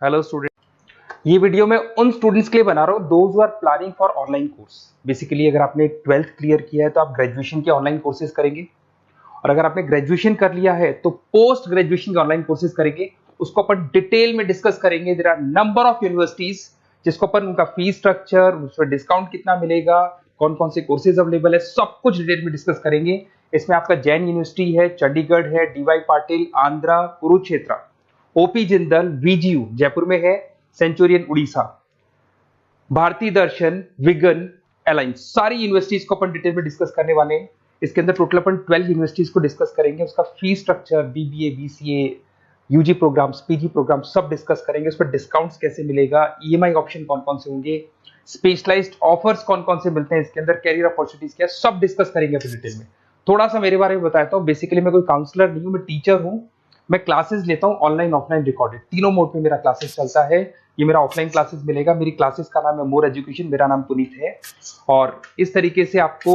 Hello student. ये video मैं उन स्टूडेंट्स के लिए बना रहा हूँ those are planning for online course. Basically अगर आपने 12th क्लियर किया है तो आप ग्रेजुएशन के ऑनलाइन कोर्सेज करेंगे, और अगर आपने ग्रेजुएशन कर लिया है तो पोस्ट ग्रेजुएशन के ऑनलाइन कोर्सेज करेंगे। उसको अपन डिटेल में डिस्कस करेंगे। There are number of universities जिसको अपन उनका फीस स्ट्रक्चर, उसमें डिस्काउंट कितना मिलेगा, कौन कौन से कोर्सेज अवेलेबल है, सब कुछ डिटेल में डिस्कस करेंगे। इसमें आपका जैन यूनिवर्सिटी है, चंडीगढ़ है, डीवाई पाटिल आंध्रा, कुरुक्षेत्र, ओपी जिंदल, वीजीयू जयपुर में है, सेंचुरियन उड़ीसा, भारतीय दर्शन, विगन, अलायंस, सारी यूनिवर्सिटीज को अपन डिटेल में डिस्कस करने वाले हैं। इसके अंदर टोटल अपन 12 यूनिवर्सिटीज को डिस्कस करेंगे। उसका fees structure, BBA, BCA, UG programmes, PG programme सब डिस्कस करेंगे। उस पर डिस्काउंट्स कैसे मिलेगा, ईएमआई ऑप्शन कौन कौन से होंगे, स्पेशलाइज्ड ऑफर्स कौन कौन से मिलते हैं, इसके अंदर कैरियर अपॉर्चुनिटीज क्या, सब डिस्कस करेंगे अपन डिटेल में। थोड़ा सा मेरे बारे में बताता हूँ। बेसिकली मैं कोई काउंसलर नहीं हूँ, मैं टीचर हूँ। मैं क्लासेस लेता हूँ ऑनलाइन ऑफलाइन रिकॉर्डेड, तीनों मोड में मेरा क्लासेस चलता है। ये मेरा ऑफलाइन क्लासेस मिलेगा। मेरी क्लासेस का नाम है मोर एजुकेशन, मेरा नाम पुनीत है। और इस तरीके से आपको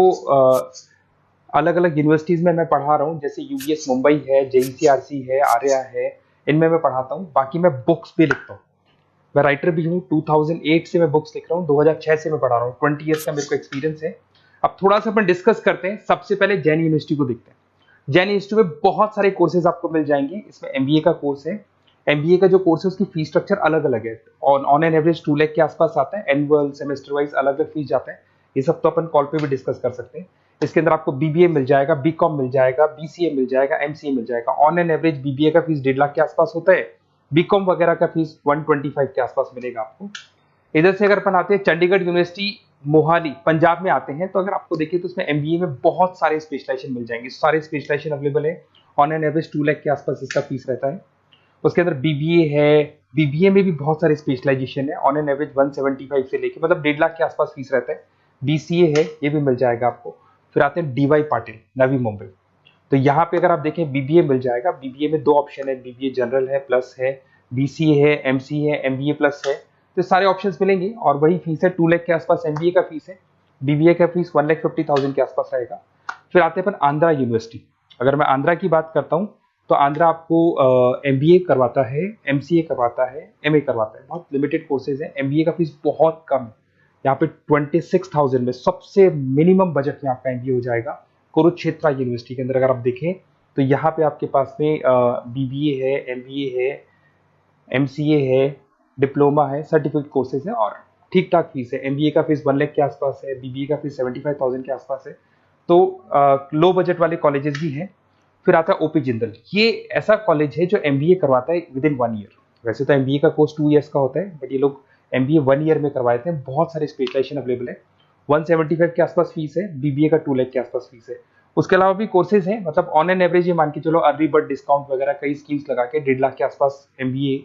अलग अलग यूनिवर्सिटीज में मैं पढ़ा रहा हूँ, जैसे यूबीएस मुंबई है, जेईसीआरसी है, आर्या है, इनमें मैं पढ़ाता हूँ। बाकी मैं बुक्स भी लिखता हूँ, मैं राइटर भी हूँ। 2008 से मैं बुक्स लिख रहा हूँ, 2006 से मैं पढ़ा रहा हूँ, 20 ईयर्स का मेरे को एक्सपीरियंस है। अब थोड़ा सा अपन डिस्कस करते हैं। सबसे पहले जैन यूनिवर्सिटी को देखते हैं। जैन इंस्टीट्यूट में बहुत सारे कोर्सेज आपको मिल जाएंगे। इसमें एमबीए का कोर्स है। एमबीए का जो कोर्स है उसकी फीस स्ट्रक्चर अलग अलग है। ऑन एन एवरेज 2 लाख के आसपास आता है। एनुअल, सेमेस्टर वाइज अलग अलग फीस जाता है। ये सब तो अपन कॉल पे भी डिस्कस कर सकते हैं। इसके अंदर आपको बीबीए मिल जाएगा, बीकॉम मिल जाएगा, बीसीए मिल जाएगा, एमसीए मिल जाएगा। ऑन एन एवरेज बीबीए का फीस 1.5 लाख के आसपास होता है। बीकॉम वगैरह का फीस 125 के आसपास मिलेगा आपको। इधर से अगर अपन आते हैं चंडीगढ़ यूनिवर्सिटी मोहाली पंजाब में आते हैं, तो अगर आपको देखिए तो उसमें एमबीए में बहुत सारे स्पेशलाइजेशन मिल जाएंगे। सारे स्पेशलाइजेशन अवेलेबल है। ऑन एन एवरेज 2 लाख के आसपास इसका फीस रहता है। उसके अंदर बीबीए है, बीबीए में भी बहुत सारे स्पेशलाइजेशन है। ऑन एन एवरेज 175 से लेके मतलब 1.5 लाख के आसपास फीस रहता है। बीसीए है, ये भी मिल जाएगा आपको। फिर आते हैं डीवाई पाटिल, नवी मुंबई। तो यहाँ पे अगर आप देखें बीबीए मिल जाएगा। बीबीए में 2 ऑप्शन है, बीबीए जनरल है, प्लस है, बीसीए है, एमसीए है, एमबीए प्लस है। तो सारे ऑप्शंस मिलेंगे और वही फीस है 2 लाख के आसपास एमबीए का फीस है। बीबीए का फीस 1,50,000 के आसपास रहेगा। फिर आते हैं अपन आंध्रा यूनिवर्सिटी। अगर मैं आंध्रा की बात करता हूँ तो आंध्रा आपको एमबीए करवाता है, एमसीए करवाता है, एमए करवाता है। बहुत लिमिटेड कोर्सेज है। एमबीए का फीस बहुत कम है। यहाँ पे 26,000 में सबसे मिनिमम बजट में आपका एमबीए हो जाएगा। कुरुक्षेत्र यूनिवर्सिटी के अंदर अगर आप देखें तो यहाँ पे आपके पास में बीबीए है, एमबीए है, एमसीए है, डिप्लोमा है, सर्टिफिकेट कोर्सेज है और ठीक ठाक फीस है। एमबीए का फीस 1 लाख के आसपास है, बीबीए का फीस 75,000 के आसपास है। तो लो बजट वाले कॉलेजेस भी हैं। फिर आता है ओपी जिंदल। ये ऐसा कॉलेज है जो एमबीए करवाता है विद इन 1 ईयर। वैसे तो एमबीए का कोर्स 2 ईयर्स का होता है, बट ये लोग एमबीए 1 ईयर में करवाते हैं। बहुत सारे स्पेशलाइजेशन अवेलेबल है। 175 के आसपास फीस है। बीबीए का 2 लाख के आसपास फीस है। उसके अलावा भी कोर्सेज हैं, मतलब ऑन एन एवरेज ये मान के चलो अर्ली बर्ड डिस्काउंट वगैरह कई स्कीम्स लगा के 1.5 लाख के आसपास एमबीए,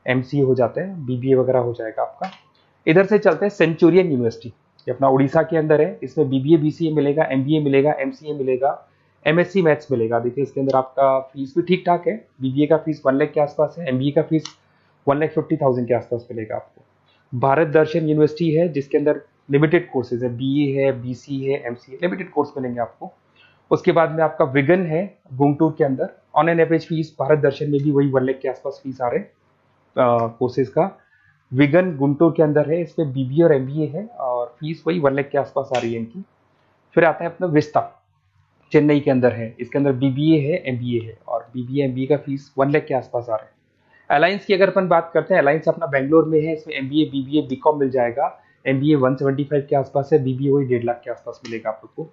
एमसीए हो जाते हैं, बीबीए वगैरह हो जाएगा आपका। इधर से चलते हैं सेंचुरियन यूनिवर्सिटी, ये अपना उड़ीसा के अंदर है। इसमें बीबीए, बीसीए मिलेगा, एमबीए मिलेगा, एमसीए मिलेगा, एमएससी मैथ्स मिलेगा। देखिए इसके अंदर आपका फीस भी ठीक ठाक है। बीबीए का फीस 1 लाख के आसपास है, एमबीए का फीस 1,50,000 के आसपास मिलेगा आपको। भारत दर्शन यूनिवर्सिटी है जिसके अंदर लिमिटेड कोर्सेज है, बीए है, बीसी है, एमसीए, लिमिटेड कोर्स मिलेंगे आपको। उसके बाद में आपका विगन है गुंटूर के अंदर। On an average fees Bharat Darshan में भी वही 1 लाख के आसपास फीस आ रहे कोर्सेज का। विगन गुंटूर के अंदर है, इसमें बीबीए और एमबीए है और फीस वही 1 लाख के आसपास आ रही है इनकी। फिर आता है अपना विस्ता, चेन्नई के अंदर है। इसके अंदर बीबीए है, एमबीए है और बीबीए एमबीए का फीस 1 लाख के आसपास आ रहा है। अलायंस की अगर अपन बात करते हैं, अलायंस अपना बेंगलोर में है। इसमें एमबीए, बीबीए, बीकॉम मिल जाएगा। एमबीए 175 के आसपास है, बीबीए वही 1.5 लाख के आसपास मिलेगा आप लोग को।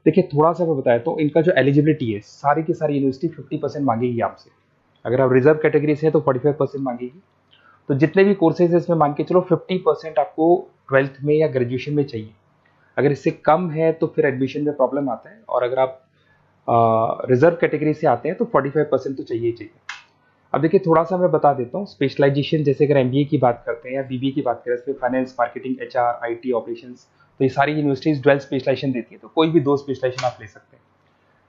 देखिए थोड़ा सा मैं बताया तो इनका जो एलिजिबिलिटी है, सारी की सारी यूनिवर्सिटी 50% मांगेगी आपसे। अगर आप रिजर्व कैटेगरी से हैं तो 45% मांगेगी। तो जितने भी कोर्सेज है इसमें मान के चलो 50% आपको 12th में या ग्रेजुएशन में चाहिए। अगर इससे कम है तो फिर एडमिशन में प्रॉब्लम आता है, और अगर आप रिजर्व कैटेगरी से आते हैं तो 45% तो चाहिए ही चाहिए। अब देखिए थोड़ा सा मैं बता देता हूँ स्पेशलाइजेशन। जैसे अगर एमबीए की बात करते हैं या बीबीए की बात करें, इसमें finance, marketing, HR, IT, operations, तो ये सारी यूनिवर्सिटीज 12 स्पेशलाइजेशन देती है। तो कोई भी 2 स्पेशलाइजेशन आप ले सकते हैं,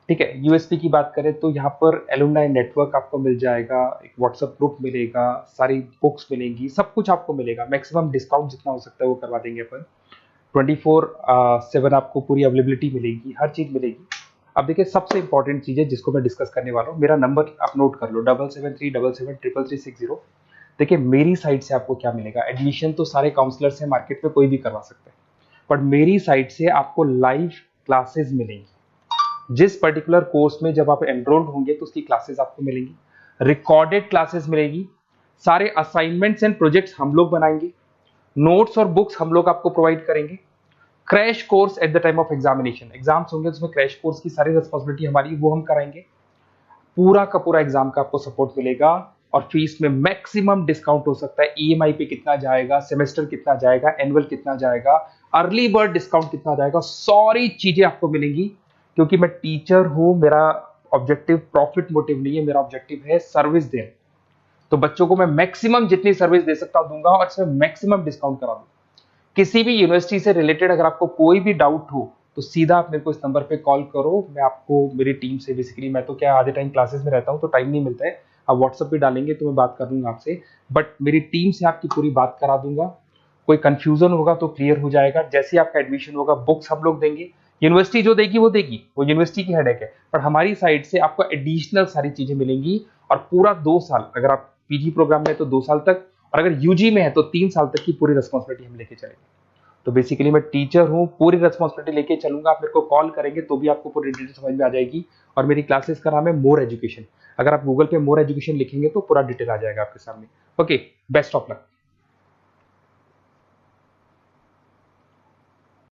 ठीक है। यूएसपी की बात करें तो यहाँ पर एलुमनाई नेटवर्क आपको मिल जाएगा, एक व्हाट्सएप ग्रुप मिलेगा, सारी बुक्स मिलेंगी, सब कुछ आपको मिलेगा। मैक्सिमम डिस्काउंट जितना हो सकता है वो करवा देंगे अपन। 24/7 आपको पूरी अवेलेबिलिटी मिलेगी, हर चीज मिलेगी। अब देखिए सबसे इंपॉर्टेंट चीज है जिसको मैं डिस्कस करने वाला हूँ। मेरा नंबर आप नोट कर लो, 7737773360। देखिए मेरी साइड से आपको क्या मिलेगा, एडमिशन तो सारे काउंसलर्स हैं मार्केट में, कोई भी करवा सकता है, बट मेरी साइड से आपको लाइव क्लासेस मिलेंगी। जिस पर्टिकुलर कोर्स में जब आप एनरोल्ड होंगे तो उसकी क्लासेस आपको मिलेंगी, रिकॉर्डेड क्लासेस मिलेगी, सारे असाइनमेंट्स एंड प्रोजेक्ट्स हम लोग बनाएंगे, नोट्स और बुक्स हम लोग आपको प्रोवाइड करेंगे, crash course at the time of examination, exams होंगे उसमें क्रैश कोर्स की सारी रिस्पॉन्सिबिलिटी हमारी, वो हम कराएंगे। पूरा का पूरा एग्जाम का आपको सपोर्ट मिलेगा और फीस में मैक्सिमम डिस्काउंट हो सकता है। ईएमआई पे कितना जाएगा, सेमेस्टर कितना जाएगा, एनुअल कितना जाएगा, अर्ली बर्ड डिस्काउंट कितना जाएगा, सारी चीजें आपको मिलेंगी। क्योंकि मैं टीचर हूं, मेरा ऑब्जेक्टिव प्रॉफिट मोटिव नहीं है, मेरा ऑब्जेक्टिव है सर्विस देना। तो बच्चों को मैं मैक्सिमम जितनी सर्विस दे सकता हूं दूंगा और इसमें मैक्सिमम डिस्काउंट करा दूंगा। किसी भी यूनिवर्सिटी से रिलेटेड अगर आपको कोई भी डाउट हो तो सीधा आप मेरे को इस नंबर पे कॉल करो, मैं आपको मेरी टीम से, बेसिकली मैं तो क्या आधे टाइम क्लासेस में रहता हूँ तो टाइम नहीं मिलता है, आप व्हाट्सएप पे डालेंगे तो मैं बात कर लूंगा आपसे, बट मेरी टीम से आपकी पूरी बात करा दूंगा। कोई कंफ्यूजन होगा तो क्लियर हो जाएगा। जैसे आपका एडमिशन होगा बुक्स हम लोग देंगे, यूनिवर्सिटी जो देगी वो देगी, वो यूनिवर्सिटी की हेडेक है, पर हमारी साइड से आपको एडिशनल सारी चीजें मिलेंगी। और पूरा 2 साल, अगर आप पीजी प्रोग्राम में तो 2 साल तक, और अगर यूजी में है तो 3 साल तक की पूरी रिस्पॉन्सिबिलिटी हम लेके चलेंगे। तो बेसिकली मैं टीचर हूँ, पूरी रिस्पॉन्सिबिलिटी लेके चलूंगा। आप मेरे को कॉल करेंगे तो भी आपको पूरी डिटेल समझ में आ जाएगी। और मेरी क्लासेस का नाम है मोर एजुकेशन, अगर आप गूगल पे मोर एजुकेशन लिखेंगे तो पूरा डिटेल आ जाएगा आपके सामने। Okay, best of luck.